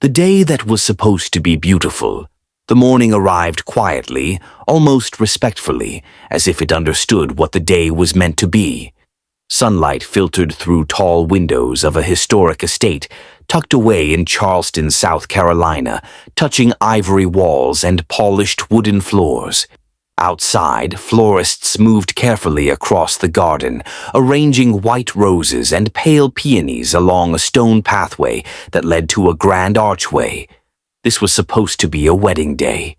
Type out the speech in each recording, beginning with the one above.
The day that was supposed to be beautiful. The morning arrived quietly, almost respectfully, as if it understood what the day was meant to be. Sunlight filtered through tall windows of a historic estate tucked away in Charleston, South Carolina, touching ivory walls and polished wooden floors. Outside, florists moved carefully across the garden, arranging white roses and pale peonies along a stone pathway that led to a grand archway. This was supposed to be a wedding day.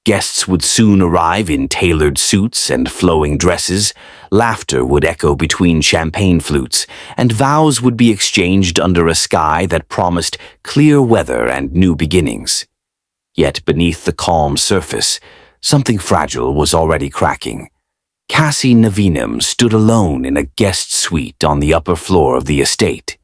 Guests would soon arrive in tailored suits and flowing dresses, laughter would echo between champagne flutes, and vows would be exchanged under a sky that promised clear weather and new beginnings. Yet beneath the calm surface, something fragile was already cracking. Cassie Navinum stood alone in a guest suite on the upper floor of the estate.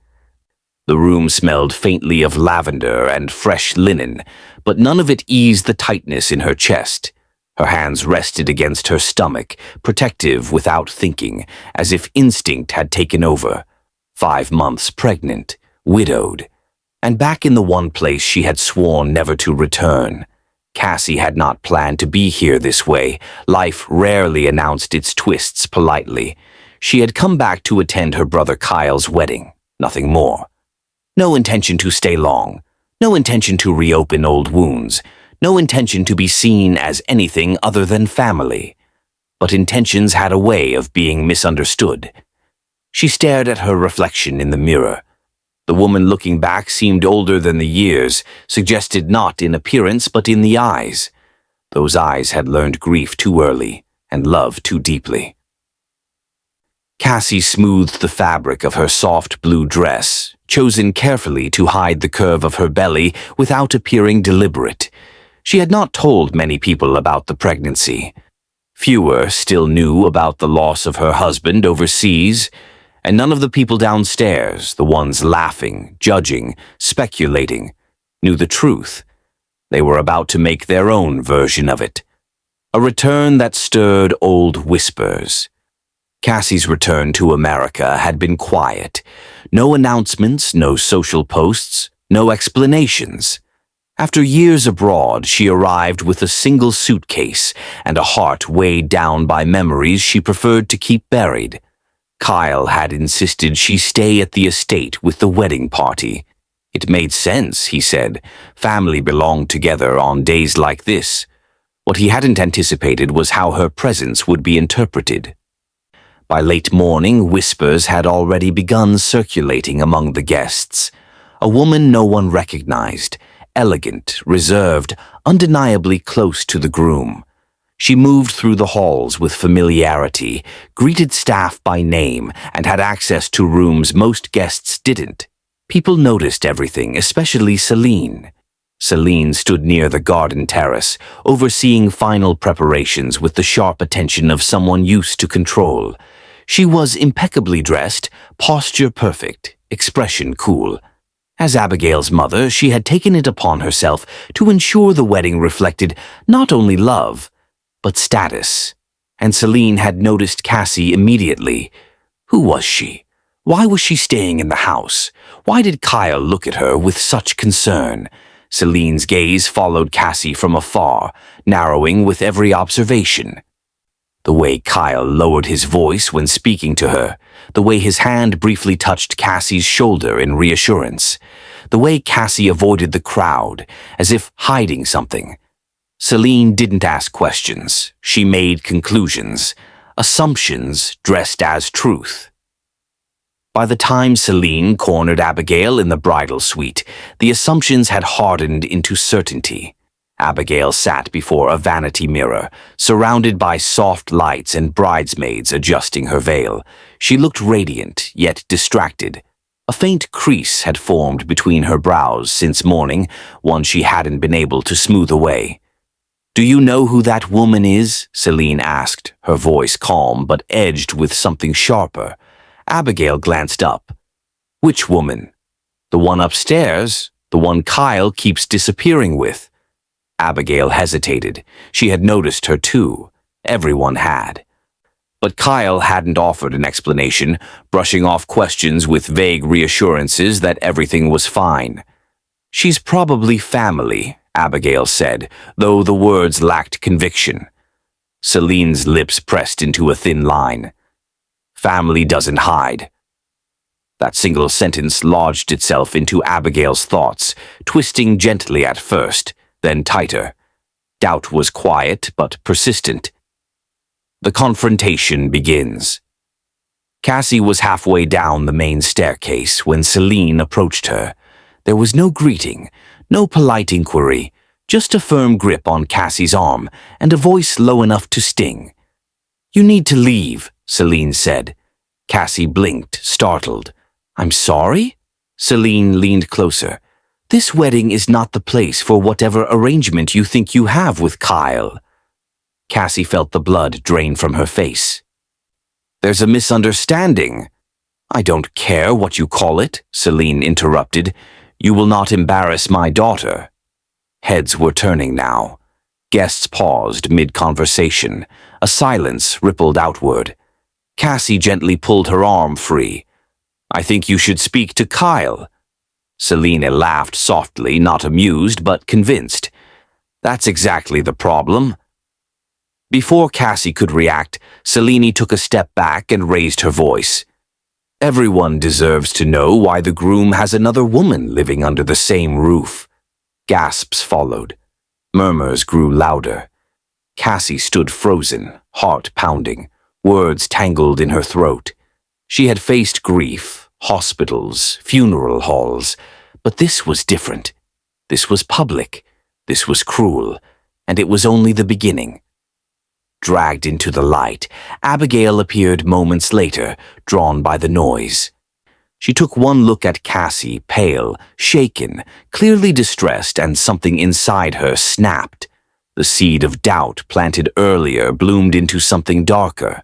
The room smelled faintly of lavender and fresh linen, but none of it eased the tightness in her chest. Her hands rested against her stomach, protective without thinking, as if instinct had taken over. 5 months pregnant, widowed, and back in the one place she had sworn never to return. Cassie had not planned to be here this way. Life rarely announced its twists politely. She had come back to attend her brother Kyle's wedding, nothing more. No intention to stay long, no intention to reopen old wounds, no intention to be seen as anything other than family. But intentions had a way of being misunderstood. She stared at her reflection in the mirror. The woman looking back seemed older than the years, suggested not in appearance but in the eyes. Those eyes had learned grief too early and love too deeply. Cassie smoothed the fabric of her soft blue dress, chosen carefully to hide the curve of her belly without appearing deliberate. She had not told many people about the pregnancy. Fewer still knew about the loss of her husband overseas, and none of the people downstairs, the ones laughing, judging, speculating, knew the truth. They were about to make their own version of it. A return that stirred old whispers. Cassie's return to America had been quiet. No announcements, no social posts, no explanations. After years abroad, she arrived with a single suitcase and a heart weighed down by memories she preferred to keep buried. Kyle had insisted she stay at the estate with the wedding party. It made sense, he said. Family belonged together on days like this. What he hadn't anticipated was how her presence would be interpreted. By late morning, whispers had already begun circulating among the guests. A woman no one recognized, elegant, reserved, undeniably close to the groom. She moved through the halls with familiarity, greeted staff by name, and had access to rooms most guests didn't. People noticed everything, especially Celine. Celine stood near the garden terrace, overseeing final preparations with the sharp attention of someone used to control. She was impeccably dressed, posture perfect, expression cool. As Abigail's mother, she had taken it upon herself to ensure the wedding reflected not only love, but status. And Celine had noticed Cassie immediately. Who was she? Why was she staying in the house? Why did Kyle look at her with such concern? Celine's gaze followed Cassie from afar, narrowing with every observation. The way Kyle lowered his voice when speaking to her, the way his hand briefly touched Cassie's shoulder in reassurance, the way Cassie avoided the crowd, as if hiding something. Celine didn't ask questions. She made conclusions, assumptions dressed as truth. By the time Celine cornered Abigail in the bridal suite, the assumptions had hardened into certainty. Abigail sat before a vanity mirror, surrounded by soft lights and bridesmaids adjusting her veil. She looked radiant, yet distracted. A faint crease had formed between her brows since morning, one she hadn't been able to smooth away. "Do you know who that woman is?" Celine asked, her voice calm but edged with something sharper. Abigail glanced up. "Which woman?" "The one upstairs, the one Kyle keeps disappearing with." Abigail hesitated. She had noticed her too. Everyone had. But Kyle hadn't offered an explanation, brushing off questions with vague reassurances that everything was fine. She's probably family, Abigail said, though the words lacked conviction. Celine's lips pressed into a thin line. Family doesn't hide. That single sentence lodged itself into Abigail's thoughts, twisting gently at first, then tighter. Doubt was quiet but persistent. The confrontation begins. Cassie was halfway down the main staircase when Celine approached her. There was no greeting, no polite inquiry, just a firm grip on Cassie's arm and a voice low enough to sting. "You need to leave," Celine said. Cassie blinked, startled. "I'm sorry?" Celine leaned closer. "This wedding is not the place for whatever arrangement you think you have with Kyle." Cassie felt the blood drain from her face. "There's a misunderstanding." "I don't care what you call it," Celine interrupted. "You will not embarrass my daughter." Heads were turning now. Guests paused mid-conversation. A silence rippled outward. Cassie gently pulled her arm free. "I think you should speak to Kyle." Selina laughed softly, not amused, but convinced. "That's exactly the problem." Before Cassie could react, Selene took a step back and raised her voice. "Everyone deserves to know why the groom has another woman living under the same roof." Gasps followed. Murmurs grew louder. Cassie stood frozen, heart pounding, words tangled in her throat. She had faced grief, hospitals, funeral halls, but this was different. This was public. This was cruel, and it was only the beginning. Dragged into the light, Abigail appeared moments later, drawn by the noise. She took one look at Cassie, pale, shaken, clearly distressed, and something inside her snapped. The seed of doubt planted earlier bloomed into something darker.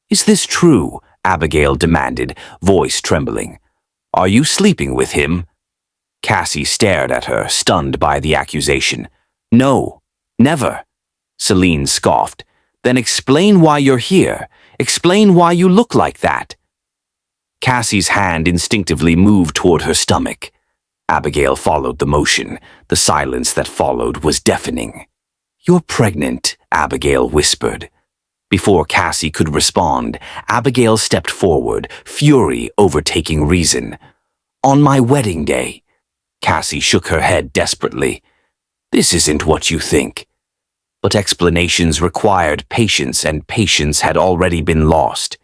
"Is this true?" Abigail demanded, voice trembling. "Are you sleeping with him?" Cassie stared at her, stunned by the accusation. "No, never." Celine scoffed. "Then explain why you're here. Explain why you look like that." Cassie's hand instinctively moved toward her stomach. Abigail followed the motion. The silence that followed was deafening. "You're pregnant," Abigail whispered. Before Cassie could respond, Abigail stepped forward, fury overtaking reason. "On my wedding day." Cassie shook her head desperately. "This isn't what you think." But explanations required patience, and patience had already been lost.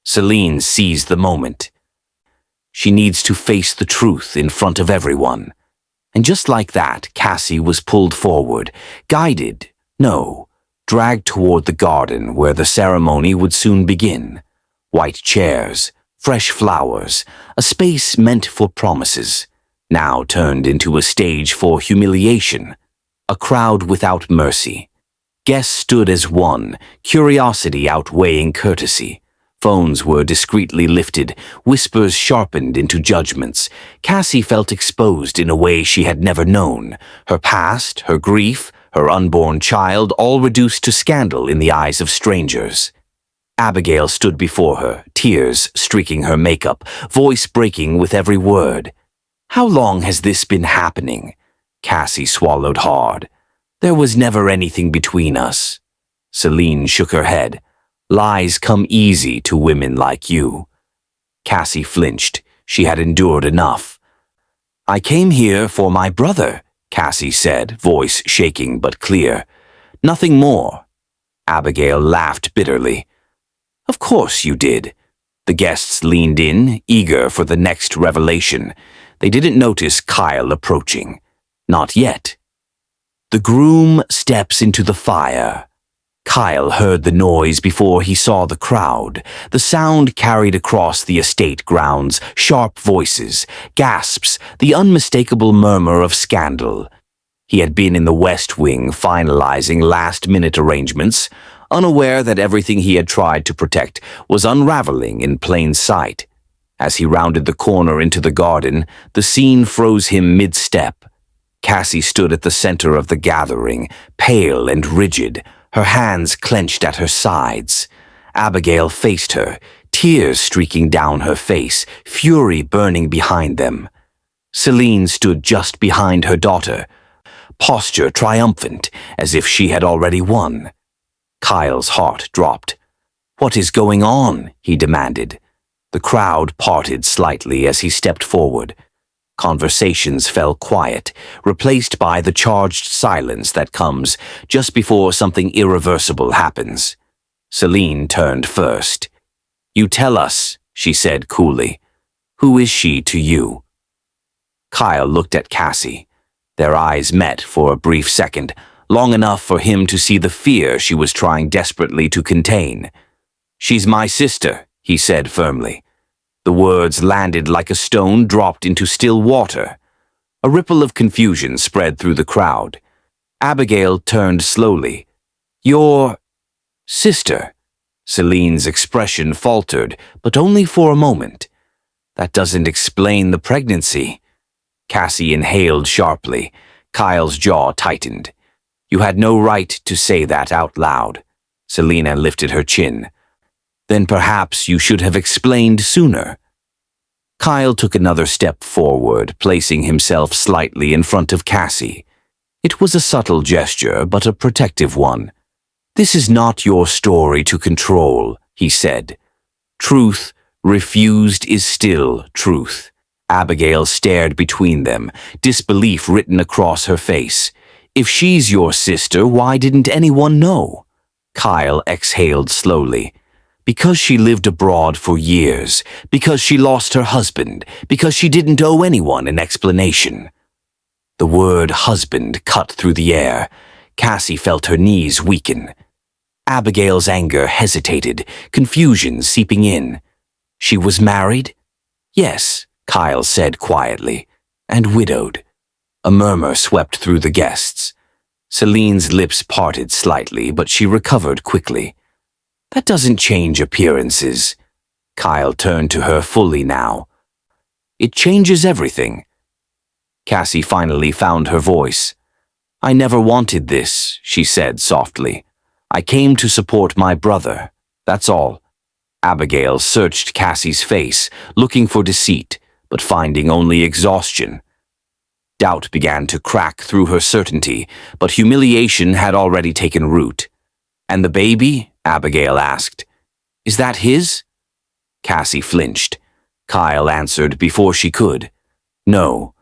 Celine seized the moment. She needs to face the truth in front of everyone. And just like that, Cassie was pulled forward, guided, no, dragged toward the garden where the ceremony would soon begin. White chairs, fresh flowers, a space meant for promises, now turned into a stage for humiliation. A crowd without mercy. Guests stood as one, curiosity outweighing courtesy. Phones were discreetly lifted, whispers sharpened into judgments. Cassie felt exposed in a way she had never known. Her past, her grief, her unborn child, all reduced to scandal in the eyes of strangers. Abigail stood before her, tears streaking her makeup, voice breaking with every word. "How long has this been happening?" Cassie swallowed hard. "There was never anything between us." Celine shook her head. "Lies come easy to women like you." Cassie flinched. She had endured enough. "I came here for my brother," Cassie said, voice shaking but clear. "Nothing more." Abigail laughed bitterly. "Of course you did." The guests leaned in, eager for the next revelation. They didn't notice Kyle approaching. Not yet. The groom steps into the fire. Kyle heard the noise before he saw the crowd. The sound carried across the estate grounds, sharp voices, gasps, the unmistakable murmur of scandal. He had been in the West Wing finalizing last-minute arrangements, unaware that everything he had tried to protect was unraveling in plain sight. As he rounded the corner into the garden, the scene froze him mid-step. Cassie stood at the center of the gathering, pale and rigid, her hands clenched at her sides. Abigail faced her, tears streaking down her face, fury burning behind them. Celine stood just behind her daughter, posture triumphant, as if she had already won. Kyle's heart dropped. "What is going on?" he demanded. The crowd parted slightly as he stepped forward. Conversations fell quiet, replaced by the charged silence that comes just before something irreversible happens. Celine turned first. "You tell us," she said coolly. "Who is she to you?" Kyle looked at Cassie. Their eyes met for a brief second, long enough for him to see the fear she was trying desperately to contain. "She's my sister," he said firmly. The words landed like a stone dropped into still water. A ripple of confusion spread through the crowd. Abigail turned slowly. "Your sister?" Celine's expression faltered, but only for a moment. "That doesn't explain the pregnancy." Cassie inhaled sharply. Kyle's jaw tightened. "You had no right to say that out loud." Selina lifted her chin. "Then perhaps you should have explained sooner." Kyle took another step forward, placing himself slightly in front of Cassie. It was a subtle gesture, but a protective one. "This is not your story to control," he said. "Truth refused is still truth." Abigail stared between them, disbelief written across her face. "If she's your sister, why didn't anyone know?" Kyle exhaled slowly. "Because she lived abroad for years, because she lost her husband, because she didn't owe anyone an explanation." The word husband cut through the air. Cassie felt her knees weaken. Abigail's anger hesitated, confusion seeping in. "She was married?" "Yes," Kyle said quietly, "and widowed." A murmur swept through the guests. Celine's lips parted slightly, but she recovered quickly. "That doesn't change appearances." Kyle turned to her fully now. "It changes everything." Cassie finally found her voice. "I never wanted this," she said softly. "I came to support my brother. That's all." Abigail searched Cassie's face, looking for deceit, but finding only exhaustion. Doubt began to crack through her certainty, but humiliation had already taken root. "And the baby?" Abigail asked. "Is that his?" Cassie flinched. Kyle answered before she could. "No,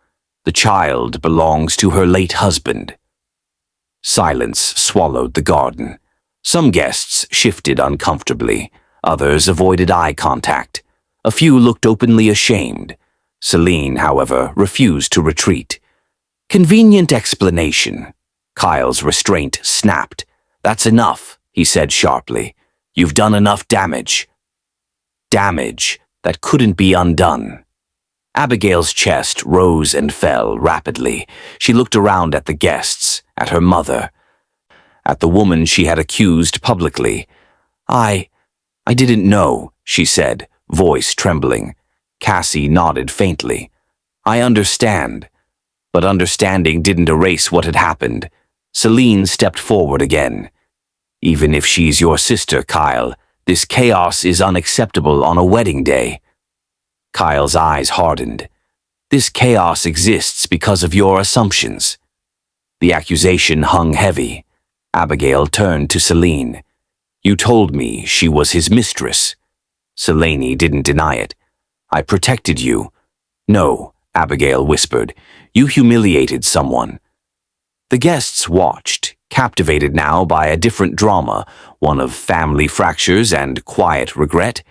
the child belongs to her late husband." Silence swallowed the garden. Some guests shifted uncomfortably. Others avoided eye contact. A few looked openly ashamed. Celine, however, refused to retreat. "Convenient explanation." Kyle's restraint snapped. "That's enough," he said sharply. "You've done enough damage." Damage that couldn't be undone. Abigail's chest rose and fell rapidly. She looked around at the guests, at her mother, at the woman she had accused publicly. I didn't know," she said, voice trembling. Cassie nodded faintly. "I understand." But understanding didn't erase what had happened. Celine stepped forward again. "Even if she's your sister, Kyle, this chaos is unacceptable on a wedding day." Kyle's eyes hardened. "This chaos exists because of your assumptions." The accusation hung heavy. Abigail turned to Celine. "You told me she was his mistress." Selene didn't deny it. "I protected you." "No," Abigail whispered. "You humiliated someone." The guests watched, captivated now by a different drama, one of family fractures and quiet regret.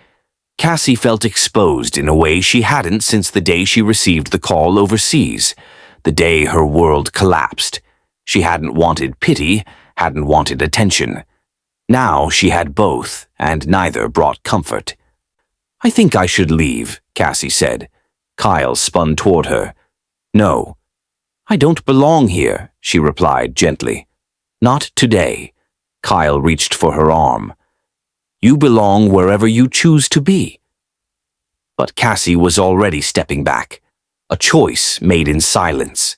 Cassie felt exposed in a way she hadn't since the day she received the call overseas, the day her world collapsed. She hadn't wanted pity, hadn't wanted attention. Now she had both, and neither brought comfort. "I think I should leave," Cassie said. Kyle spun toward her. "No. I don't belong here," she replied gently. "Not today." Kyle reached for her arm. "You belong wherever you choose to be." But Cassie was already stepping back, a choice made in silence.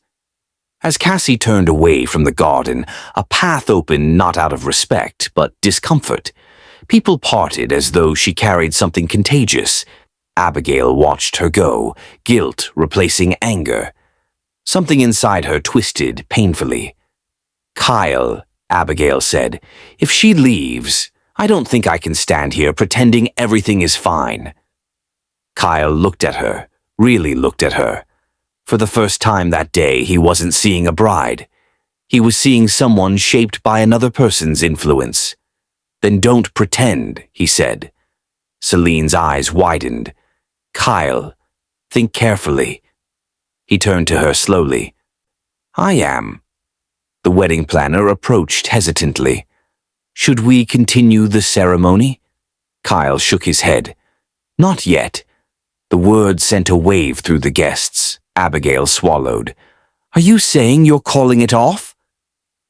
As Cassie turned away from the garden, a path opened not out of respect, but discomfort. People parted as though she carried something contagious. Abigail watched her go, guilt replacing anger. Something inside her twisted painfully. "Kyle," Abigail said, "if she leaves, I don't think I can stand here pretending everything is fine." Kyle looked at her, really looked at her. For the first time that day, he wasn't seeing a bride. He was seeing someone shaped by another person's influence. "Then don't pretend," he said. Celine's eyes widened. "Kyle, think carefully." He turned to her slowly. "I am." The wedding planner approached hesitantly. "Should we continue the ceremony?" Kyle shook his head. "Not yet." The word sent a wave through the guests. Abigail swallowed. "Are you saying you're calling it off?"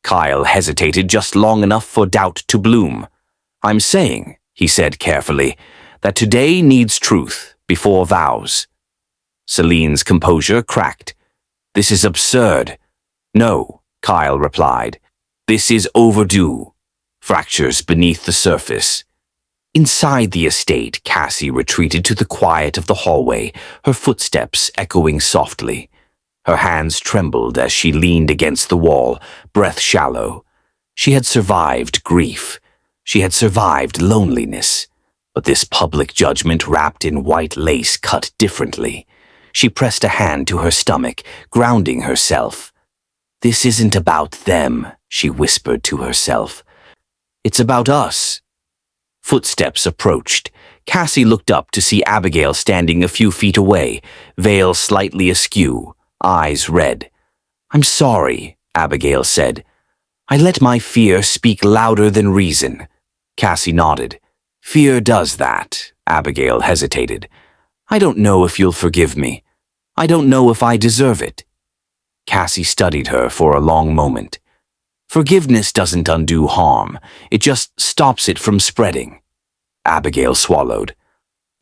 Kyle hesitated just long enough for doubt to bloom. "I'm saying," he said carefully, "that today needs truth before vows." Celine's composure cracked. "This is absurd." "No," Kyle replied. "This is overdue. Fractures beneath the surface." Inside the estate, Cassie retreated to the quiet of the hallway, her footsteps echoing softly. Her hands trembled as she leaned against the wall, breath shallow. She had survived grief. She had survived loneliness. But this public judgment wrapped in white lace cut differently. She pressed a hand to her stomach, grounding herself. "This isn't about them," she whispered to herself. "It's about us." Footsteps approached. Cassie looked up to see Abigail standing a few feet away, veil slightly askew, eyes red. "I'm sorry," Abigail said. "I let my fear speak louder than reason." Cassie nodded. "Fear does that," Abigail hesitated. "I don't know if you'll forgive me. I don't know if I deserve it." Cassie studied her for a long moment. "Forgiveness doesn't undo harm. It just stops it from spreading." Abigail swallowed.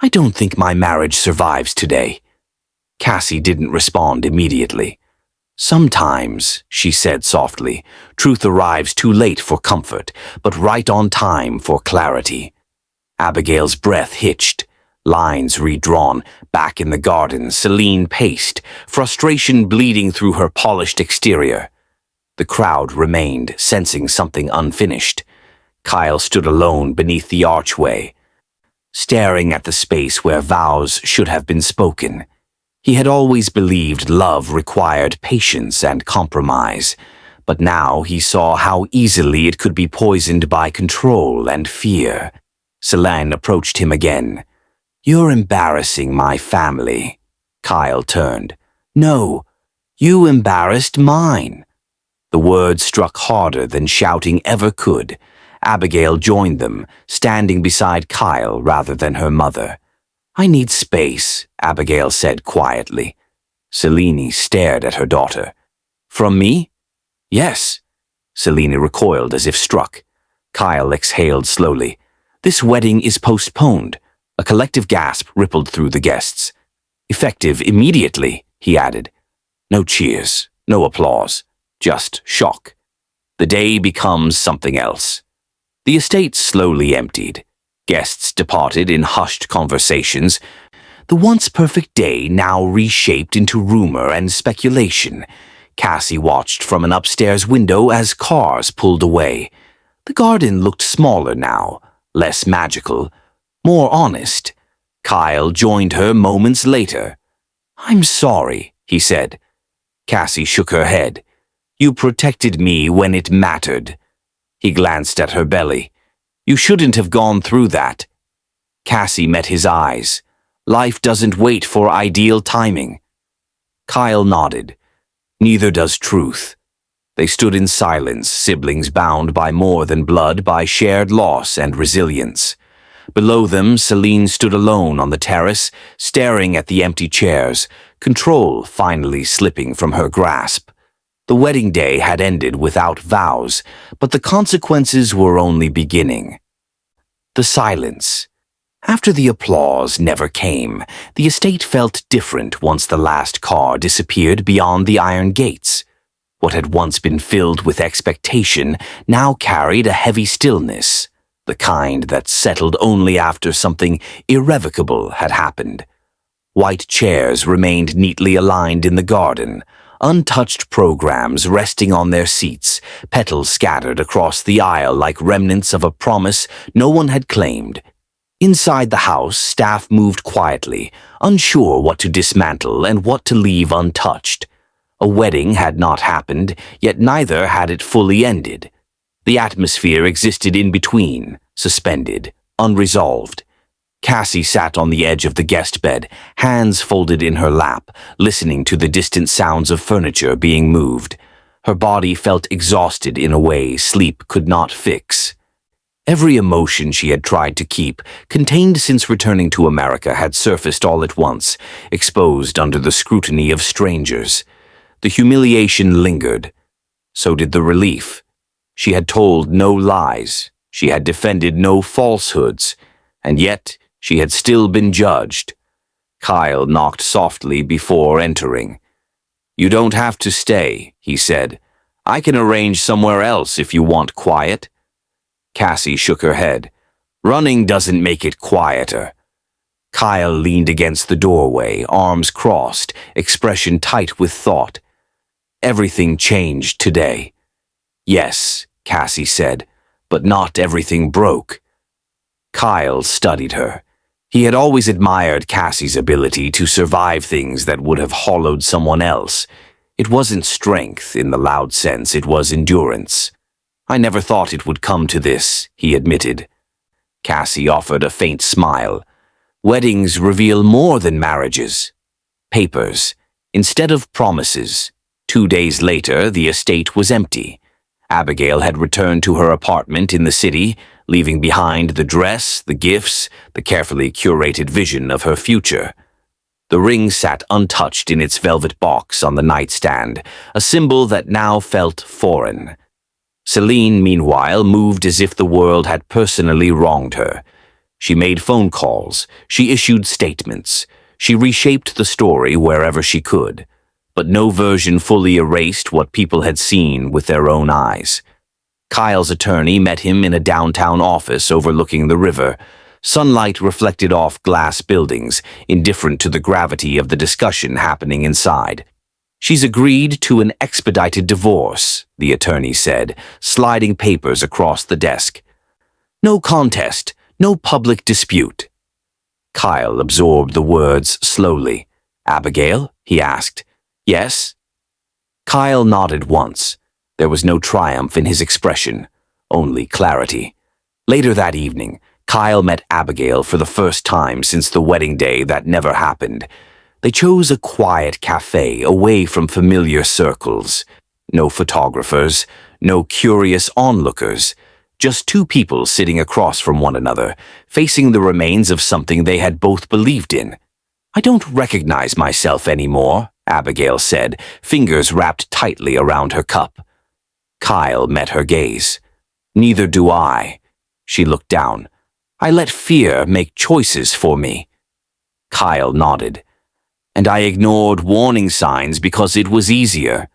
"I don't think my marriage survives today." Cassie didn't respond immediately. "Sometimes," she said softly, "truth arrives too late for comfort, but right on time for clarity." Abigail's breath hitched. Lines redrawn. Back in the garden, Celine paced, frustration bleeding through her polished exterior. The crowd remained, sensing something unfinished. Kyle stood alone beneath the archway, staring at the space where vows should have been spoken. He had always believed love required patience and compromise, but now he saw how easily it could be poisoned by control and fear. Celine approached him again. "You're embarrassing my family." Kyle turned. "No, you embarrassed mine." The words struck harder than shouting ever could. Abigail joined them, standing beside Kyle rather than her mother. "I need space," Abigail said quietly. Celine stared at her daughter. "From me?" "Yes." Celine recoiled as if struck. Kyle exhaled slowly. "This wedding is postponed." A collective gasp rippled through the guests. "Effective immediately," he added. No cheers, no applause, just shock. The day becomes something else. The estate slowly emptied. Guests departed in hushed conversations. The once perfect day now reshaped into rumor and speculation. Cassie watched from an upstairs window as cars pulled away. The garden looked smaller now, less magical, more honest. Kyle joined her moments later. "I'm sorry," he said. Cassie shook her head. "You protected me when it mattered." He glanced at her belly. "You shouldn't have gone through that." Cassie met his eyes. "Life doesn't wait for ideal timing." Kyle nodded. "Neither does truth." They stood in silence, siblings bound by more than blood, by shared loss and resilience. Below them, Celine stood alone on the terrace, staring at the empty chairs, control finally slipping from her grasp. The wedding day had ended without vows, but the consequences were only beginning. The silence. After the applause never came, the estate felt different once the last car disappeared beyond the iron gates. What had once been filled with expectation now carried a heavy stillness, the kind that settled only after something irrevocable had happened. White chairs remained neatly aligned in the garden, untouched programs resting on their seats, petals scattered across the aisle like remnants of a promise no one had claimed. Inside the house, staff moved quietly, unsure what to dismantle and what to leave untouched. A wedding had not happened, yet neither had it fully ended. The atmosphere existed in between, suspended, unresolved. Cassie sat on the edge of the guest bed, hands folded in her lap, listening to the distant sounds of furniture being moved. Her body felt exhausted in a way sleep could not fix. Every emotion she had tried to keep, contained since returning to America, had surfaced all at once, exposed under the scrutiny of strangers. The humiliation lingered. So did the relief. She had told no lies. She had defended no falsehoods. And yet, she had still been judged. Kyle knocked softly before entering. "You don't have to stay," he said. "I can arrange somewhere else if you want quiet." Cassie shook her head. "Running doesn't make it quieter." Kyle leaned against the doorway, arms crossed, expression tight with thought. "Everything changed today." "Yes," Cassie said, "but not everything broke." Kyle studied her. He had always admired Cassie's ability to survive things that would have hollowed someone else. It wasn't strength in the loud sense, it was endurance. "I never thought it would come to this," he admitted. Cassie offered a faint smile. "Weddings reveal more than marriages. Papers, instead of promises." 2 days later, the estate was empty. Abigail had returned to her apartment in the city, leaving behind the dress, the gifts, the carefully curated vision of her future. The ring sat untouched in its velvet box on the nightstand, a symbol that now felt foreign. Celine, meanwhile, moved as if the world had personally wronged her. She made phone calls, she issued statements, she reshaped the story wherever she could. But no version fully erased what people had seen with their own eyes. Kyle's attorney met him in a downtown office overlooking the river. Sunlight reflected off glass buildings, indifferent to the gravity of the discussion happening inside. "She's agreed to an expedited divorce," the attorney said, sliding papers across the desk. "No contest, no public dispute." Kyle absorbed the words slowly. "Abigail?" he asked. "Yes?" Kyle nodded once. There was no triumph in his expression, only clarity. Later that evening, Kyle met Abigail for the first time since the wedding day that never happened. They chose a quiet cafe away from familiar circles. No photographers, no curious onlookers, just two people sitting across from one another, facing the remains of something they had both believed in. "I don't recognize myself anymore," Abigail said, fingers wrapped tightly around her cup. Kyle met her gaze. "Neither do I." She looked down. "I let fear make choices for me." Kyle nodded. "And I ignored warning signs because it was easier."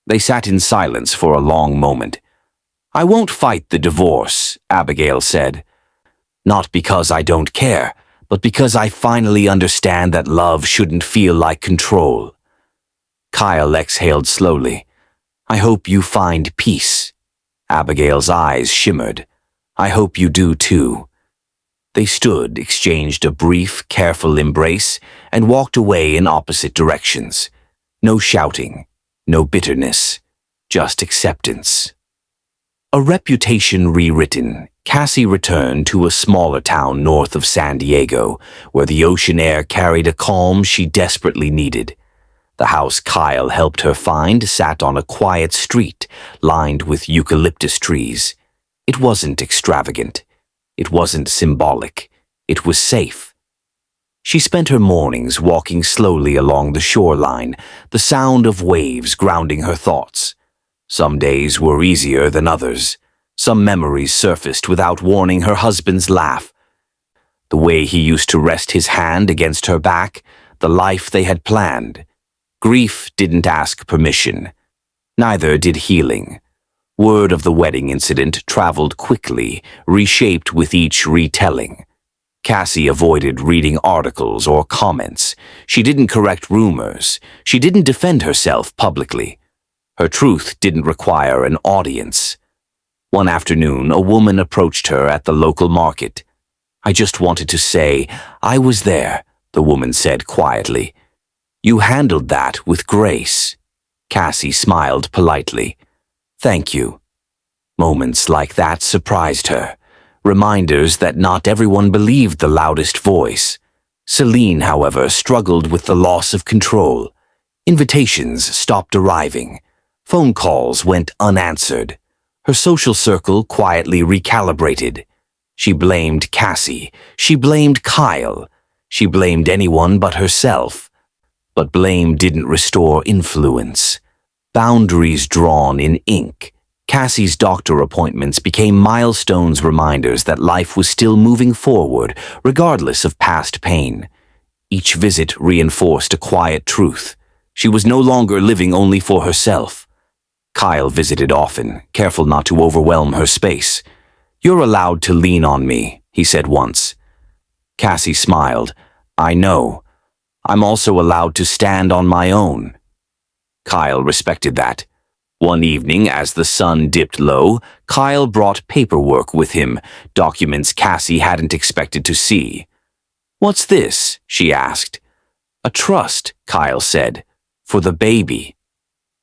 They sat in silence for a long moment. "I won't fight the divorce," Abigail said. "Not because I don't care, but because I finally understand that love shouldn't feel like control." Kyle exhaled slowly. "I hope you find peace." Abigail's eyes shimmered. "I hope you do too." They stood, exchanged a brief, careful embrace, and walked away in opposite directions. No shouting, no bitterness, just acceptance. A reputation rewritten, Cassie returned to a smaller town north of San Diego, where the ocean air carried a calm she desperately needed. The house Kyle helped her find sat on a quiet street, lined with eucalyptus trees. It wasn't extravagant. It wasn't symbolic. It was safe. She spent her mornings walking slowly along the shoreline, the sound of waves grounding her thoughts. Some days were easier than others. Some memories surfaced without warning: her husband's laugh, the way he used to rest his hand against her back, the life they had planned. Grief didn't ask permission. Neither did healing. Word of the wedding incident traveled quickly, reshaped with each retelling. Cassie avoided reading articles or comments. She didn't correct rumors. She didn't defend herself publicly. Her truth didn't require an audience. One afternoon, a woman approached her at the local market. "I just wanted to say, I was there," the woman said quietly. "You handled that with grace." Cassie smiled politely. "Thank you." Moments like that surprised her. Reminders that not everyone believed the loudest voice. Celine, however, struggled with the loss of control. Invitations stopped arriving. Phone calls went unanswered. Her social circle quietly recalibrated. She blamed Cassie. She blamed Kyle. She blamed anyone but herself. But blame didn't restore influence. Boundaries drawn in ink. Cassie's doctor appointments became milestones, reminders that life was still moving forward, regardless of past pain. Each visit reinforced a quiet truth. She was no longer living only for herself. Kyle visited often, careful not to overwhelm her space. "You're allowed to lean on me," he said once. Cassie smiled. "I know. I'm also allowed to stand on my own." Kyle respected that. One evening, as the sun dipped low, Kyle brought paperwork with him, documents Cassie hadn't expected to see. "What's this?" she asked. "A trust," Kyle said, "for the baby."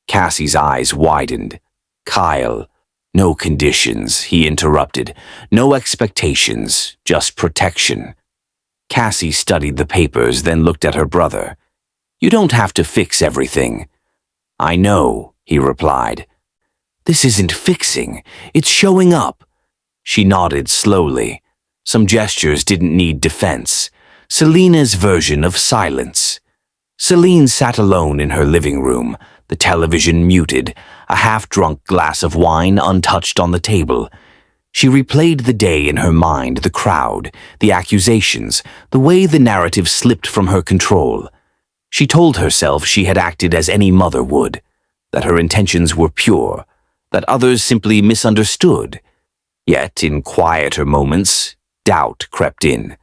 Cassie's eyes widened. "Kyle, no conditions," he interrupted. "No expectations, just protection." Cassie studied the papers, then looked at her brother. "You don't have to fix everything." "I know," he replied. "This isn't fixing, it's showing up." She nodded slowly. Some gestures didn't need defense. Selena's version of silence. Celine sat alone in her living room, the television muted, a half-drunk glass of wine untouched on the table. She replayed the day in her mind, the crowd, the accusations, the way the narrative slipped from her control. She told herself she had acted as any mother would, that her intentions were pure, that others simply misunderstood. Yet, in quieter moments, doubt crept in.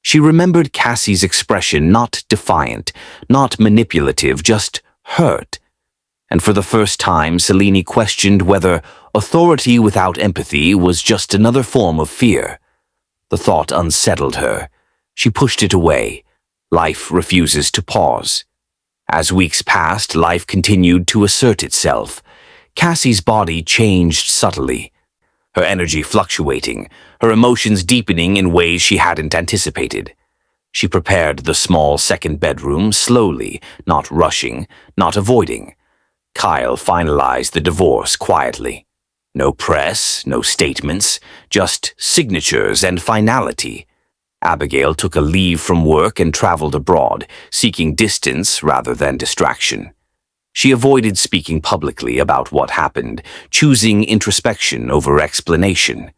She remembered Cassie's expression, not defiant, not manipulative, just hurt. And for the first time, Selene questioned whether authority without empathy was just another form of fear. The thought unsettled her. She pushed it away. Life refuses to pause. As weeks passed, life continued to assert itself. Cassie's body changed subtly, her energy fluctuating, her emotions deepening in ways she hadn't anticipated. She prepared the small second bedroom slowly, not rushing, not avoiding. Kyle finalized the divorce quietly. No press, no statements, just signatures and finality. Abigail took a leave from work and traveled abroad, seeking distance rather than distraction. She avoided speaking publicly about what happened, choosing introspection over explanation.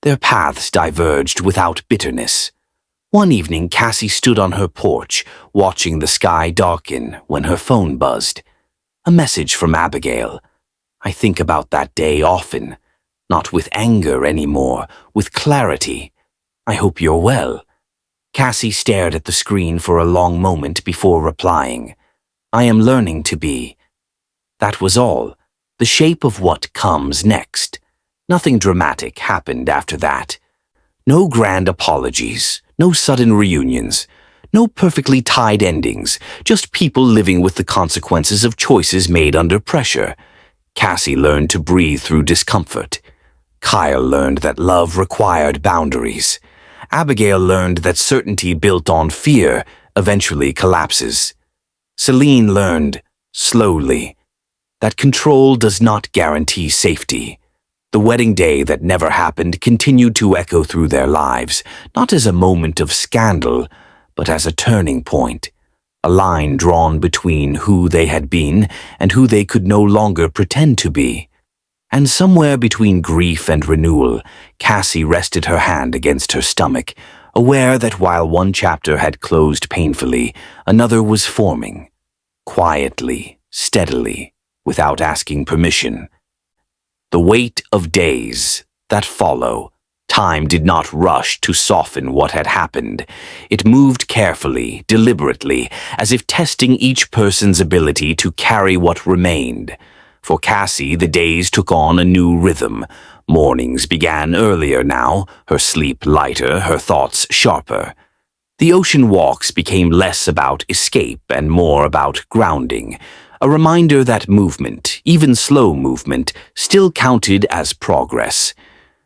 Their paths diverged without bitterness. One evening, Cassie stood on her porch, watching the sky darken when her phone buzzed. A message from Abigail. "I think about that day often, not with anger anymore, with clarity. I hope you're well." Cassie stared at the screen for a long moment before replying. "I am learning to be." That was all, the shape of what comes next. Nothing dramatic happened after that. No grand apologies, no sudden reunions, no perfectly tied endings, just people living with the consequences of choices made under pressure. Cassie learned to breathe through discomfort. Kyle learned that love required boundaries. Abigail learned that certainty built on fear eventually collapses. Selene learned, slowly, that control does not guarantee safety. The wedding day that never happened continued to echo through their lives, not as a moment of scandal, but as a turning point, a line drawn between who they had been and who they could no longer pretend to be. And somewhere between grief and renewal, Cassie rested her hand against her stomach, aware that while one chapter had closed painfully, another was forming, quietly, steadily, without asking permission. The weight of days that follow Time did not rush to soften what had happened. It moved carefully, deliberately, as if testing each person's ability to carry what remained. For Cassie, the days took on a new rhythm. Mornings began earlier now, her sleep lighter, her thoughts sharper. The ocean walks became less about escape and more about grounding, a reminder that movement, even slow movement, still counted as progress.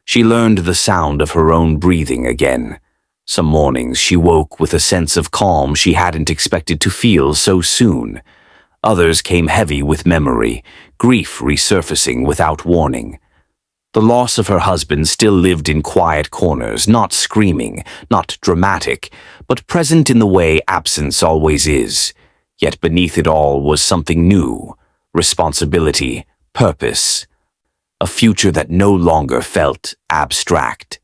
She learned the sound of her own breathing again. Some mornings she woke with a sense of calm she hadn't expected to feel so soon. Others came heavy with memory, grief resurfacing without warning. The loss of her husband still lived in quiet corners, not screaming, not dramatic, but present in the way absence always is. Yet beneath it all was something new: responsibility, purpose. A future that no longer felt abstract.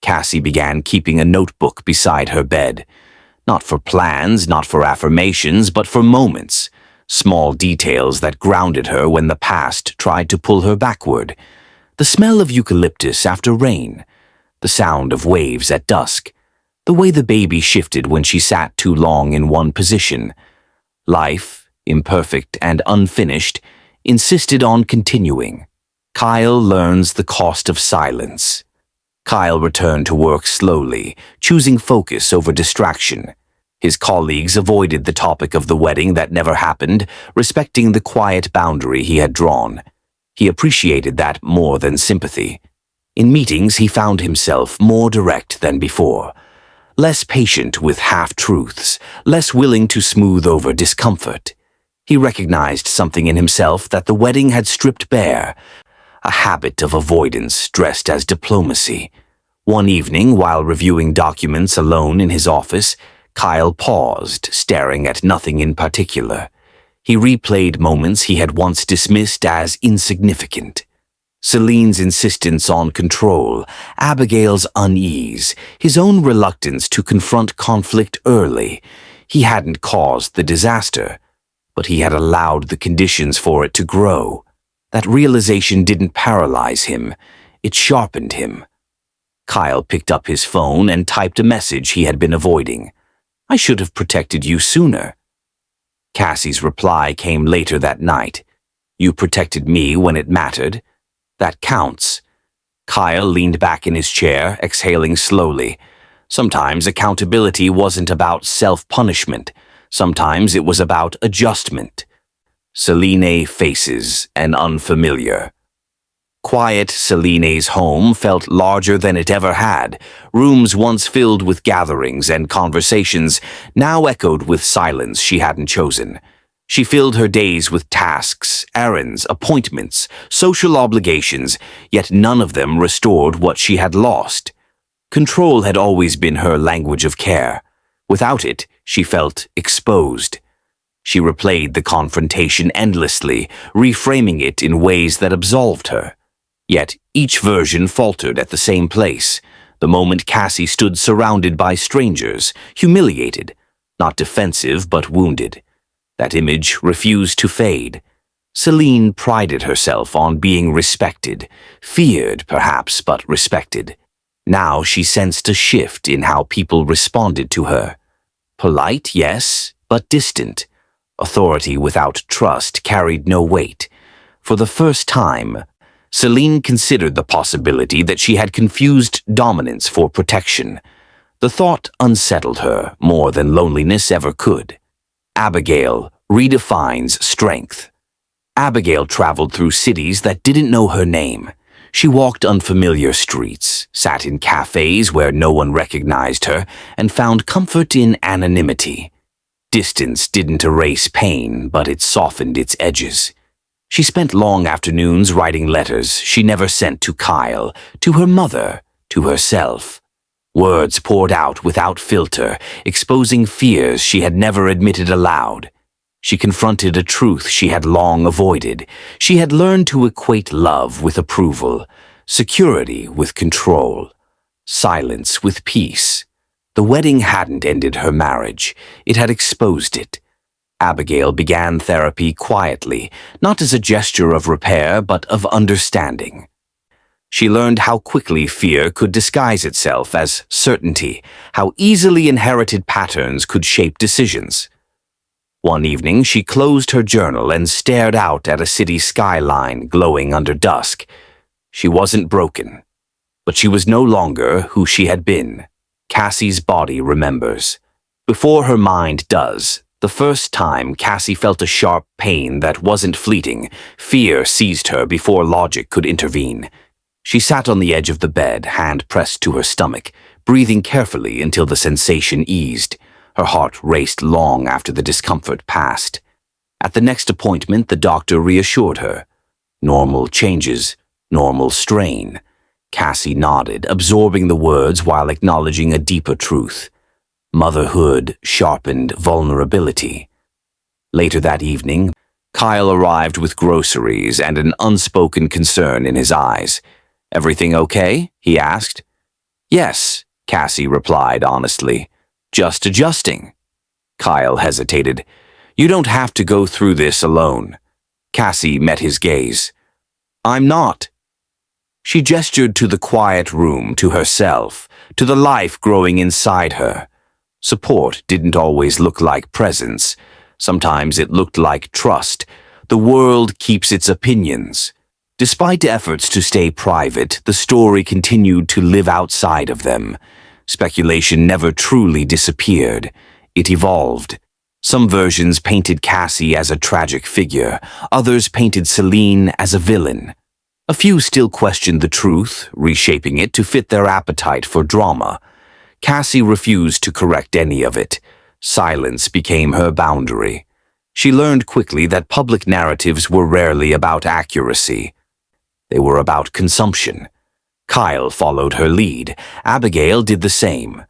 Cassie began keeping a notebook beside her bed. Not for plans, not for affirmations, but for moments. Small details that grounded her when the past tried to pull her backward. The smell of eucalyptus after rain. The sound of waves at dusk. The way the baby shifted when she sat too long in one position. Life, imperfect and unfinished, insisted on continuing. Kyle learns the cost of silence. Kyle returned to work slowly, choosing focus over distraction. His colleagues avoided the topic of the wedding that never happened, respecting the quiet boundary he had drawn. He appreciated that more than sympathy. In meetings, he found himself more direct than before, less patient with half-truths, less willing to smooth over discomfort. He recognized something in himself that the wedding had stripped bare, a habit of avoidance dressed as diplomacy. One evening, while reviewing documents alone in his office, Kyle paused, staring at nothing in particular. He replayed moments he had once dismissed as insignificant. Celine's insistence on control, Abigail's unease, his own reluctance to confront conflict early. He hadn't caused the disaster, but he had allowed the conditions for it to grow. That realization didn't paralyze him, it sharpened him. Kyle picked up his phone and typed a message he had been avoiding. "I should have protected you sooner." Cassie's reply came later that night. "You protected me when it mattered. That counts." Kyle leaned back in his chair, exhaling slowly. Sometimes accountability wasn't about self-punishment. Sometimes it was about adjustment. Celine faces an unfamiliar. Quiet Celine's home felt larger than it ever had. Rooms once filled with gatherings and conversations now echoed with silence she hadn't chosen. She filled her days with tasks, errands, appointments, social obligations, yet none of them restored what she had lost. Control had always been her language of care. Without it, she felt exposed. She replayed the confrontation endlessly, reframing it in ways that absolved her. Yet each version faltered at the same place, the moment Cassie stood surrounded by strangers, humiliated, not defensive but wounded. That image refused to fade. Celine prided herself on being respected, feared perhaps, but respected. Now she sensed a shift in how people responded to her. Polite, yes, but distant. Authority without trust carried no weight. For the first time, Celine considered the possibility that she had confused dominance for protection. The thought unsettled her more than loneliness ever could. Abigail redefines strength. Abigail traveled through cities that didn't know her name. She walked unfamiliar streets, sat in cafes where no one recognized her, and found comfort in anonymity. Distance didn't erase pain, but it softened its edges. She spent long afternoons writing letters she never sent to Kyle, to her mother, to herself. Words poured out without filter, exposing fears she had never admitted aloud. She confronted a truth she had long avoided. She had learned to equate love with approval, security with control, silence with peace. The wedding hadn't ended her marriage. It had exposed it. Abigail began therapy quietly, not as a gesture of repair, but of understanding. She learned how quickly fear could disguise itself as certainty, how easily inherited patterns could shape decisions. One evening, she closed her journal and stared out at a city skyline glowing under dusk. She wasn't broken, but she was no longer who she had been. Cassie's body remembers. Before her mind does, the first time Cassie felt a sharp pain that wasn't fleeting, fear seized her before logic could intervene. She sat on the edge of the bed, hand pressed to her stomach, breathing carefully until the sensation eased. Her heart raced long after the discomfort passed. At the next appointment, the doctor reassured her. Normal changes, normal strain. Cassie nodded, absorbing the words while acknowledging a deeper truth. Motherhood sharpened vulnerability. Later that evening, Kyle arrived with groceries and an unspoken concern in his eyes. "Everything okay?" he asked. "Yes," Cassie replied honestly. "Just adjusting." Kyle hesitated. "You don't have to go through this alone." Cassie met his gaze. "I'm not." She gestured to the quiet room, to herself, to the life growing inside her. Support didn't always look like presence. Sometimes it looked like trust. The world keeps its opinions. Despite efforts to stay private, the story continued to live outside of them. Speculation never truly disappeared. It evolved. Some versions painted Cassie as a tragic figure. Others painted Celine as a villain. A few still questioned the truth, reshaping it to fit their appetite for drama. Cassie refused to correct any of it. Silence became her boundary. She learned quickly that public narratives were rarely about accuracy. They were about consumption. Kyle followed her lead. Abigail did the same.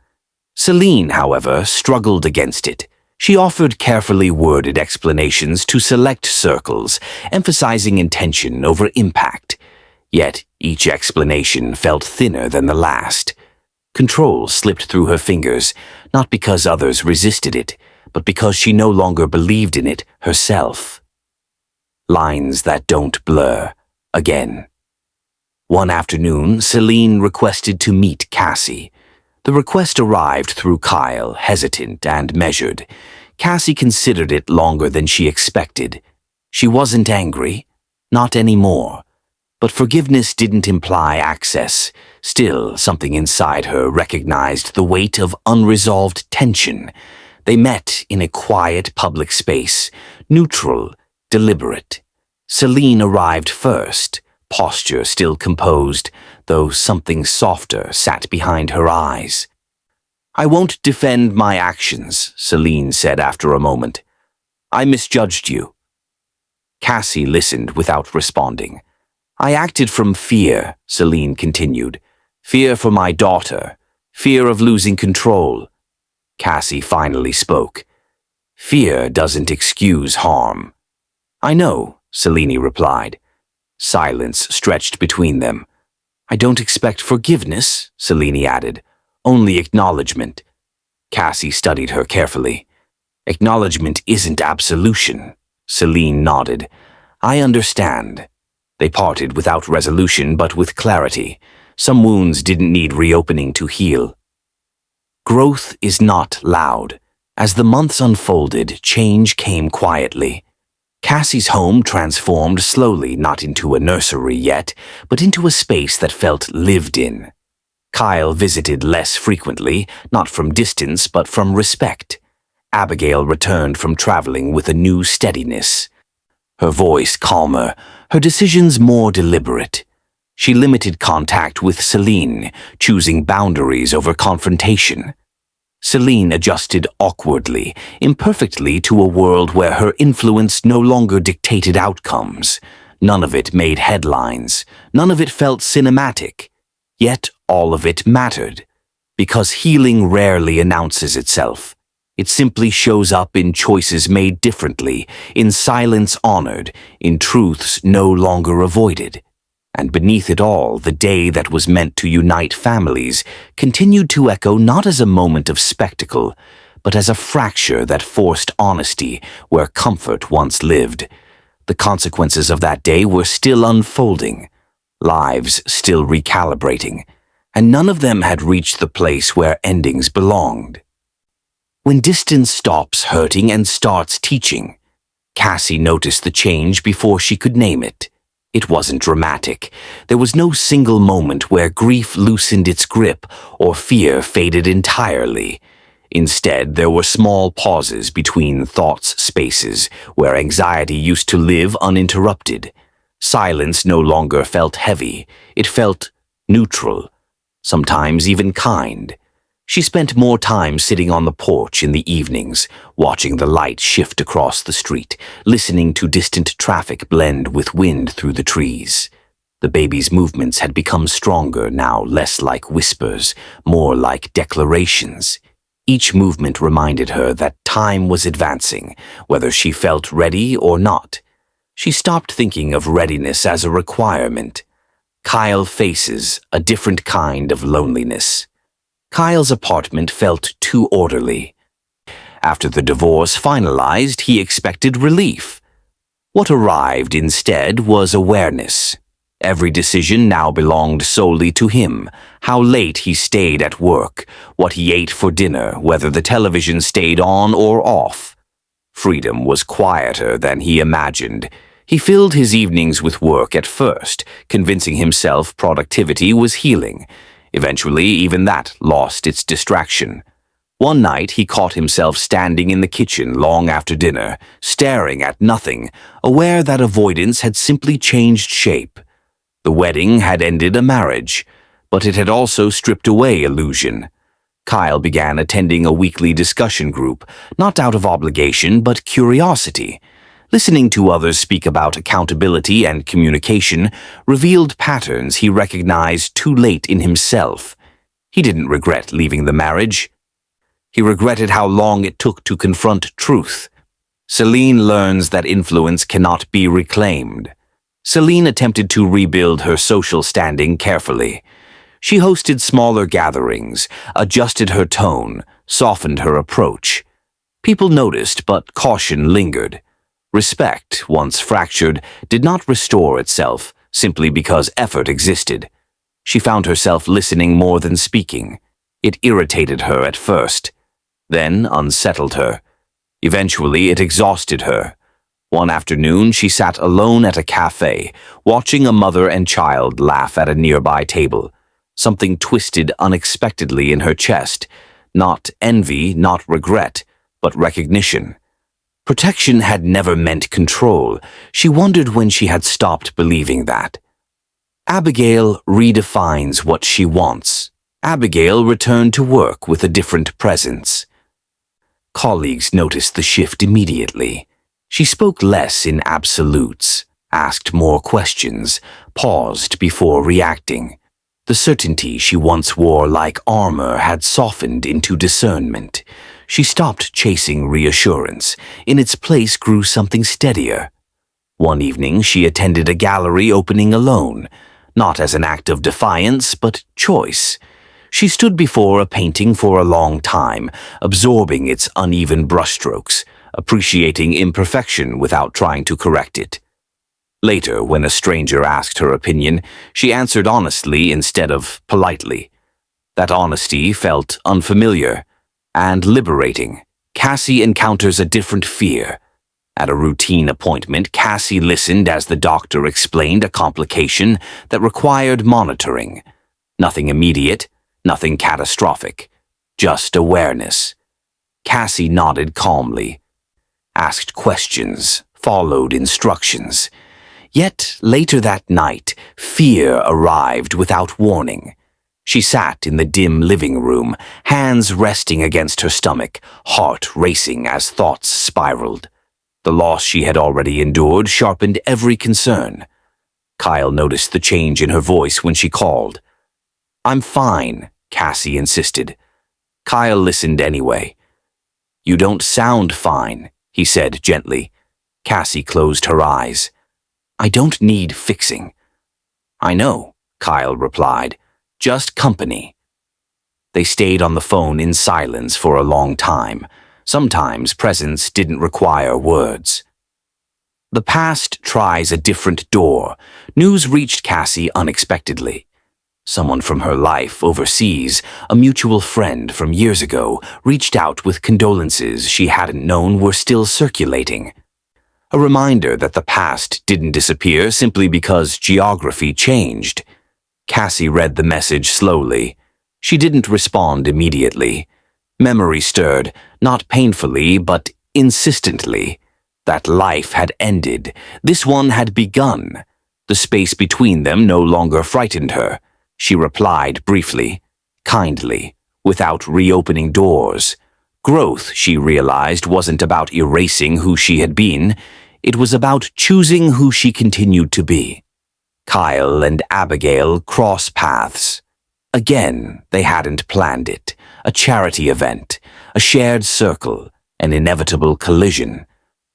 Celine, however, struggled against it. She offered carefully worded explanations to select circles, emphasizing intention over impact. Yet each explanation felt thinner than the last. Control slipped through her fingers, not because others resisted it, but because she no longer believed in it herself. Lines that don't blur. Again. One afternoon, Celine requested to meet Cassie. The request arrived through Kyle, hesitant and measured. Cassie considered it longer than she expected. She wasn't angry, not anymore. But forgiveness didn't imply access. Still, something inside her recognized the weight of unresolved tension. They met in a quiet public space, neutral, deliberate. Celine arrived first, posture still composed, though something softer sat behind her eyes. "I won't defend my actions," Celine said after a moment. "I misjudged you." Cassie listened without responding. "I acted from fear," Celine continued. "Fear for my daughter. Fear of losing control." Cassie finally spoke. "Fear doesn't excuse harm." "I know," Celine replied. Silence stretched between them. "I don't expect forgiveness," Celine added. "Only acknowledgement." Cassie studied her carefully. "Acknowledgement isn't absolution." Celine nodded. "I understand." They parted without resolution but with clarity. Some wounds didn't need reopening to heal. Growth is not loud. As the months unfolded, change came quietly. Cassie's home transformed slowly, not into a nursery yet, but into a space that felt lived in. Kyle visited less frequently, not from distance but from respect. Abigail returned from traveling with a new steadiness. Her voice calmer, her decisions more deliberate. She limited contact with Celine, choosing boundaries over confrontation. Celine adjusted awkwardly, imperfectly to a world where her influence no longer dictated outcomes. None of it made headlines. None of it felt cinematic. Yet all of it mattered. Because healing rarely announces itself. It simply shows up in choices made differently, in silence honored, in truths no longer avoided. And beneath it all, the day that was meant to unite families continued to echo not as a moment of spectacle, but as a fracture that forced honesty where comfort once lived. The consequences of that day were still unfolding. lives still recalibrating, and none of them had reached the place where endings belonged. When distance stops hurting and starts teaching, Cassie noticed the change before she could name it. It wasn't dramatic. There was no single moment where grief loosened its grip or fear faded entirely. Instead, there were small pauses between thoughts spaces where anxiety used to live uninterrupted. Silence no longer felt heavy. It felt neutral, sometimes even kind. She spent more time sitting on the porch in the evenings, watching the light shift across the street, listening to distant traffic blend with wind through the trees. The baby's movements had become stronger now, less like whispers, more like declarations. Each movement reminded her that time was advancing, whether she felt ready or not. She stopped thinking of readiness as a requirement. Kyle faces a different kind of loneliness. Kyle's apartment felt too orderly. After the divorce finalized, he expected relief. What arrived instead was awareness. Every decision now belonged solely to him. How late he stayed at work, what he ate for dinner, whether the television stayed on or off. Freedom was quieter than he imagined. He filled his evenings with work at first, convincing himself productivity was healing. Eventually, even that lost its distraction. One night, he caught himself standing in the kitchen long after dinner, staring at nothing, aware that avoidance had simply changed shape. The wedding had ended a marriage, but it had also stripped away illusion. Kyle began attending a weekly discussion group, not out of obligation but curiosity. Listening to others speak about accountability and communication revealed patterns he recognized too late in himself. He didn't regret leaving the marriage. He regretted how long it took to confront truth. Celine learns that influence cannot be reclaimed. Celine attempted to rebuild her social standing carefully. She hosted smaller gatherings, adjusted her tone, softened her approach. People noticed, but caution lingered. Respect, once fractured, did not restore itself simply because effort existed. She found herself listening more than speaking. It irritated her at first, then unsettled her. Eventually, it exhausted her. One afternoon, she sat alone at a cafe, watching a mother and child laugh at a nearby table. Something twisted unexpectedly in her chest. Not envy, not regret, but recognition. Protection had never meant control. She wondered when she had stopped believing that. Abigail redefines what she wants. Abigail returned to work with a different presence. Colleagues noticed the shift immediately. She spoke less in absolutes, asked more questions, paused before reacting. The certainty she once wore like armor had softened into discernment. She stopped chasing reassurance. In its place grew something steadier. One evening, she attended a gallery opening alone, not as an act of defiance, but choice. She stood before a painting for a long time, absorbing its uneven brushstrokes, appreciating imperfection without trying to correct it. Later, when a stranger asked her opinion, she answered honestly instead of politely. That honesty felt unfamiliar and liberating. Cassie encounters a different fear. At a routine appointment, Cassie listened as the doctor explained a complication that required monitoring. Nothing immediate, nothing catastrophic, just awareness. Cassie nodded calmly, asked questions, followed instructions. Yet later that night, fear arrived without warning. She sat in the dim living room, hands resting against her stomach, heart racing as thoughts spiraled. The loss she had already endured sharpened every concern. Kyle noticed the change in her voice when she called. "I'm fine," Cassie insisted. Kyle listened anyway. "You don't sound fine," he said gently. Cassie closed her eyes. "I don't need fixing." "I know," Kyle replied. "Just company." They stayed on the phone in silence for a long time. Sometimes presence didn't require words. The past tries a different door. News reached Cassie unexpectedly. Someone from her life overseas, a mutual friend from years ago, reached out with condolences she hadn't known were still circulating. A reminder that the past didn't disappear simply because geography changed. Cassie read the message slowly. She didn't respond immediately. Memory stirred, not painfully, but insistently. That life had ended. This one had begun. The space between them no longer frightened her. She replied briefly, kindly, without reopening doors. Growth, she realized, wasn't about erasing who she had been. It was about choosing who she continued to be. Kyle and Abigail cross paths. Again, they hadn't planned it. A charity event, a shared circle, an inevitable collision.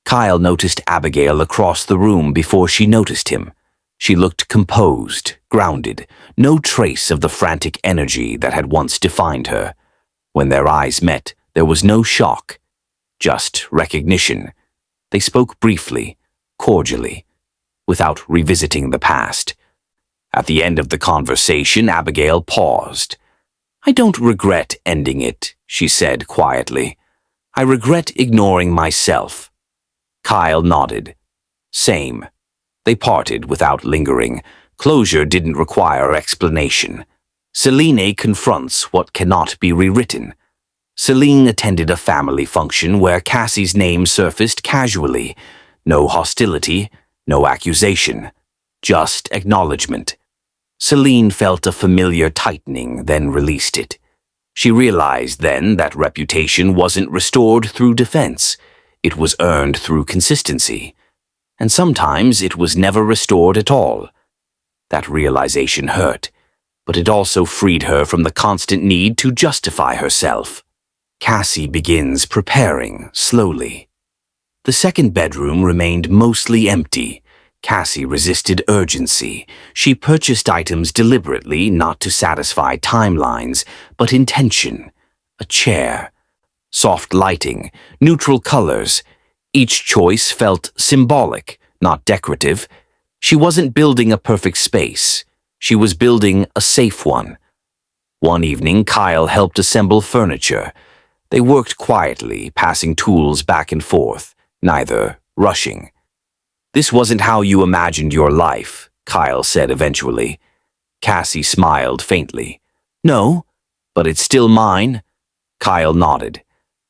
Kyle noticed Abigail across the room before she noticed him. She looked composed, grounded, no trace of the frantic energy that had once defined her. When their eyes met, there was no shock, just recognition. They spoke briefly, cordially, without revisiting the past. At the end of the conversation, Abigail paused. "I don't regret ending it," she said quietly. "I regret ignoring myself." Kyle nodded. Same. They parted without lingering. Closure didn't require explanation. Celine confronts what cannot be rewritten. Celine attended a family function where Cassie's name surfaced casually. No hostility, no accusation, just acknowledgement. Celine felt a familiar tightening, then released it. She realized then that reputation wasn't restored through defense. It was earned through consistency. And sometimes it was never restored at all. That realization hurt, but it also freed her from the constant need to justify herself. Cassie begins preparing, slowly. The second bedroom remained mostly empty. Cassie resisted urgency. She purchased items deliberately, not to satisfy timelines, but intention. A chair, soft lighting, neutral colors. Each choice felt symbolic, not decorative. She wasn't building a perfect space. She was building a safe one. One evening, Kyle helped assemble furniture. They worked quietly, passing tools back and forth, neither rushing. "This wasn't how you imagined your life," Kyle said eventually. Cassie smiled faintly. "No, but it's still mine." Kyle nodded.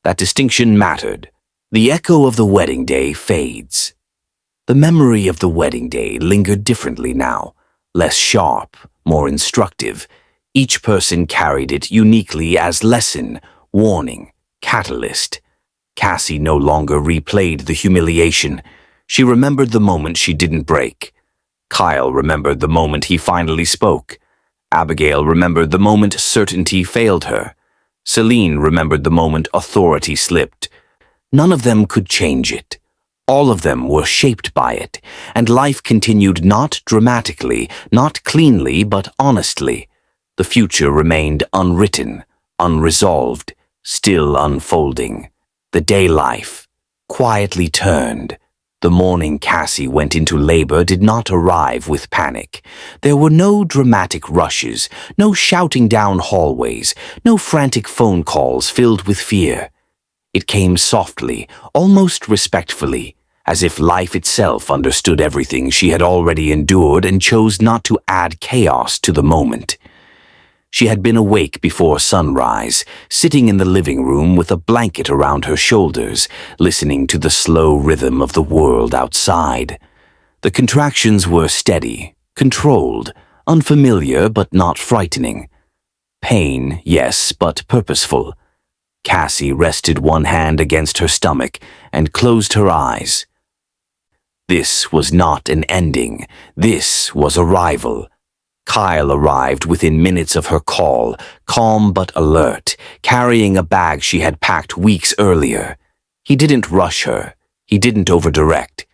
That distinction mattered. The echo of the wedding day fades. The memory of the wedding day lingered differently now, less sharp, more instructive. Each person carried it uniquely as lesson, warning, catalyst. Cassie no longer replayed the humiliation. She remembered the moment she didn't break. Kyle remembered the moment he finally spoke. Abigail remembered the moment certainty failed her. Celine remembered the moment authority slipped. None of them could change it. All of them were shaped by it, and life continued not dramatically, not cleanly, but honestly. The future remained unwritten, unresolved, still unfolding. The day life quietly turned. The morning Cassie went into labor did not arrive with panic. There were no dramatic rushes, no shouting down hallways, no frantic phone calls filled with fear. It came softly, almost respectfully, as if life itself understood everything she had already endured and chose not to add chaos to the moment. She had been awake before sunrise, sitting in the living room with a blanket around her shoulders, listening to the slow rhythm of the world outside. The contractions were steady, controlled, unfamiliar but not frightening. Pain, yes, but purposeful. Cassie rested one hand against her stomach and closed her eyes. This was not an ending. This was arrival. Kyle arrived within minutes of her call, calm but alert, carrying a bag she had packed weeks earlier. He didn't rush her. He didn't overdirect.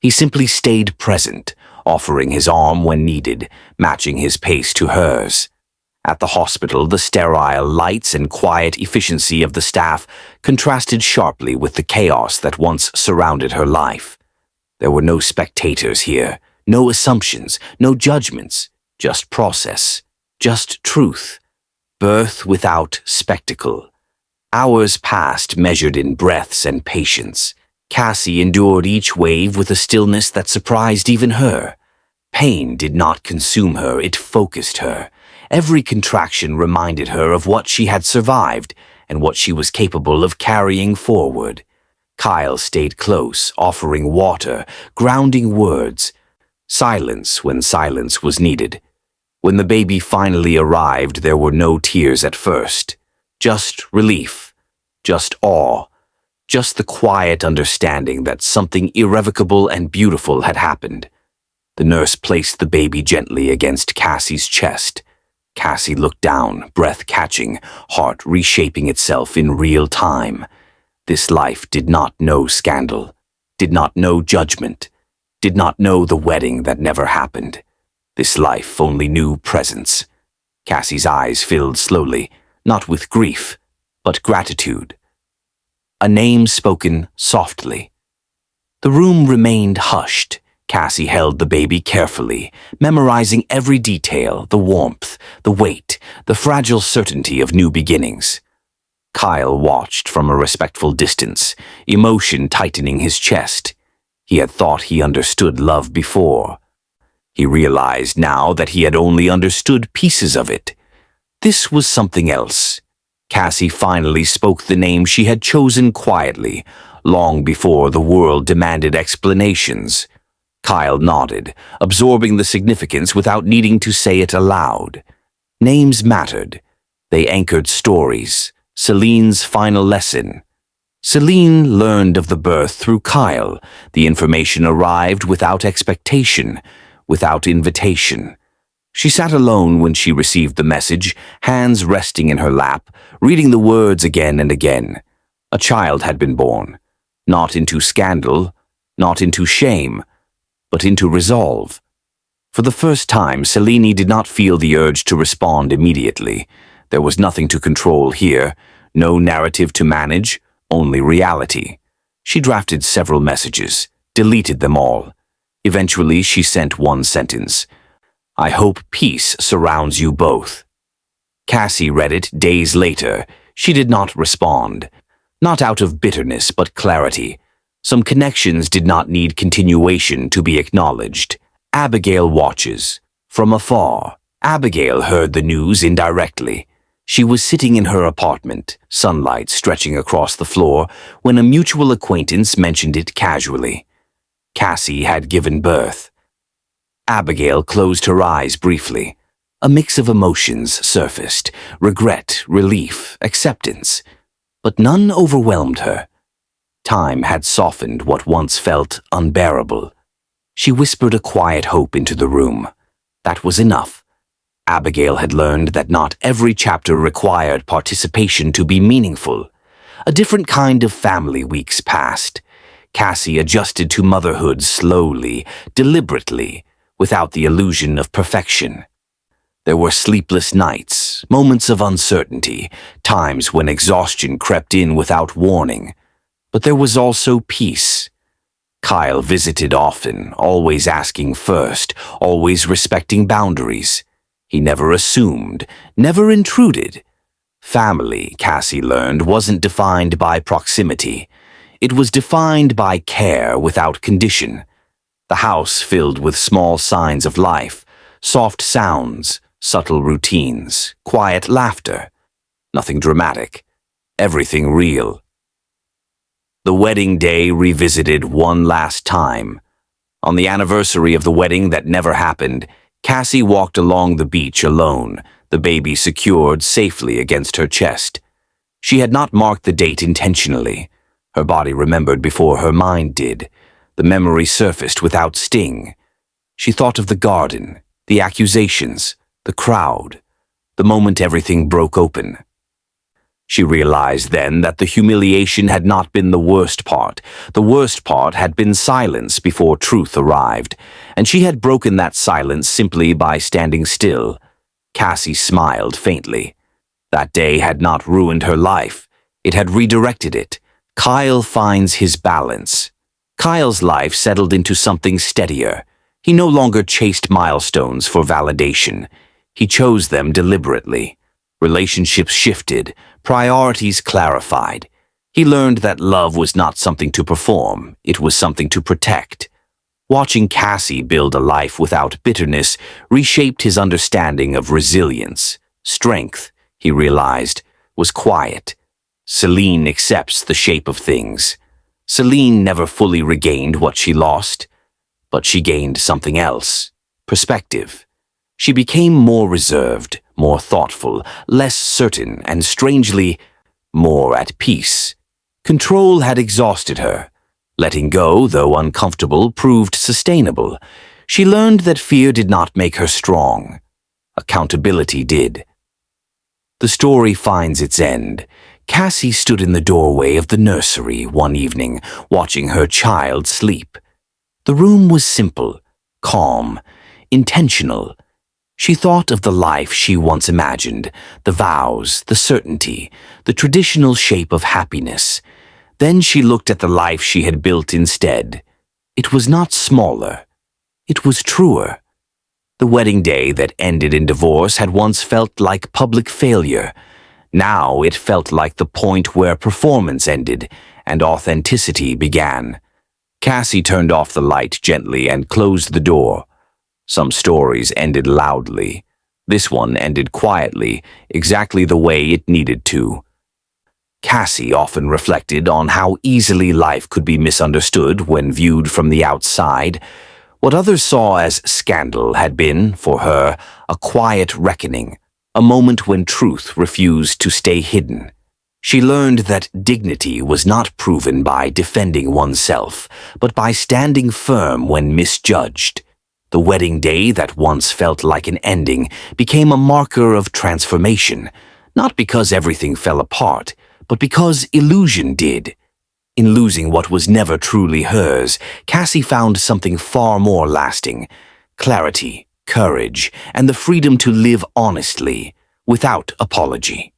He simply stayed present, offering his arm when needed, matching his pace to hers. At the hospital, the sterile lights and quiet efficiency of the staff contrasted sharply with the chaos that once surrounded her life. There were no spectators here, no assumptions, no judgments, just process, just truth. Birth without spectacle. Hours passed measured in breaths and patience. Cassie endured each wave with a stillness that surprised even her. Pain did not consume her, it focused her. Every contraction reminded her of what she had survived and what she was capable of carrying forward. Kyle stayed close, offering water, grounding words, silence when silence was needed. When the baby finally arrived, there were no tears at first. Just relief, just awe, just the quiet understanding that something irrevocable and beautiful had happened. The nurse placed the baby gently against Cassie's chest. Cassie looked down, breath catching, heart reshaping itself in real time. This life did not know scandal, did not know judgment, did not know the wedding that never happened. This life only knew presence. Cassie's eyes filled slowly, not with grief, but gratitude. A name spoken softly. The room remained hushed. Cassie held the baby carefully, memorizing every detail, the warmth, the weight, the fragile certainty of new beginnings. Kyle watched from a respectful distance, emotion tightening his chest. He had thought he understood love before. He realized now that he had only understood pieces of it. This was something else. Cassie finally spoke the name she had chosen quietly, long before the world demanded explanations. Kyle nodded, absorbing the significance without needing to say it aloud. Names mattered. They anchored stories. Celine's final lesson. Celine learned of the birth through Kyle. The information arrived without expectation, without invitation. She sat alone when she received the message, hands resting in her lap, reading the words again and again. A child had been born, not into scandal, not into shame, but into resolve. For the first time, Celine did not feel the urge to respond immediately. There was nothing to control here, no narrative to manage, only reality. She drafted several messages, deleted them all. Eventually, she sent one sentence. "I hope peace surrounds you both." Cassie read it days later. She did not respond. Not out of bitterness, but clarity. Some connections did not need continuation to be acknowledged. Abigail watches. From afar, Abigail heard the news indirectly. She was sitting in her apartment, sunlight stretching across the floor, when a mutual acquaintance mentioned it casually. Cassie had given birth. Abigail closed her eyes briefly. A mix of emotions surfaced, regret, relief, acceptance. But none overwhelmed her. Time had softened what once felt unbearable. She whispered a quiet hope into the room. That was enough. Abigail had learned that not every chapter required participation to be meaningful. A different kind of family weeks passed. Cassie adjusted to motherhood slowly, deliberately, without the illusion of perfection. There were sleepless nights, moments of uncertainty, times when exhaustion crept in without warning. But there was also peace. Kyle visited often, always asking first, always respecting boundaries. He never assumed, never intruded. Family, Cassie learned, wasn't defined by proximity. It was defined by care without condition. The house filled with small signs of life, soft sounds, subtle routines, quiet laughter. Nothing dramatic, everything real. The wedding day revisited one last time. On the anniversary of the wedding that never happened, Cassie walked along the beach alone, the baby secured safely against her chest. She had not marked the date intentionally. Her body remembered before her mind did. The memory surfaced without sting. She thought of the garden, the accusations, the crowd, the moment everything broke open. She realized then that the humiliation had not been the worst part. The worst part had been silence before truth arrived, and she had broken that silence simply by standing still. Cassie smiled faintly. That day had not ruined her life. It had redirected it. Kyle finds his balance. Kyle's life settled into something steadier. He no longer chased milestones for validation. He chose them deliberately. Relationships shifted, priorities clarified. He learned that love was not something to perform, it was something to protect. Watching Cassie build a life without bitterness reshaped his understanding of resilience. Strength, he realized, was quiet. Celine accepts the shape of things. Celine never fully regained what she lost, but she gained something else: perspective. She became more reserved, more thoughtful, less certain, and strangely, more at peace. Control had exhausted her. Letting go, though uncomfortable, proved sustainable. She learned that fear did not make her strong. Accountability did. The story finds its end. Cassie stood in the doorway of the nursery one evening, watching her child sleep. The room was simple, calm, intentional. She thought of the life she once imagined, the vows, the certainty, the traditional shape of happiness. Then she looked at the life she had built instead. It was not smaller. It was truer. The wedding day that ended in divorce had once felt like public failure. Now it felt like the point where performance ended and authenticity began. Cassie turned off the light gently and closed the door. Some stories ended loudly. This one ended quietly, exactly the way it needed to. Cassie often reflected on how easily life could be misunderstood when viewed from the outside. What others saw as scandal had been, for her, a quiet reckoning, a moment when truth refused to stay hidden. She learned that dignity was not proven by defending oneself, but by standing firm when misjudged. The wedding day that once felt like an ending became a marker of transformation, not because everything fell apart, but because illusion did. In losing what was never truly hers, Cassie found something far more lasting: clarity, courage, and the freedom to live honestly, without apology.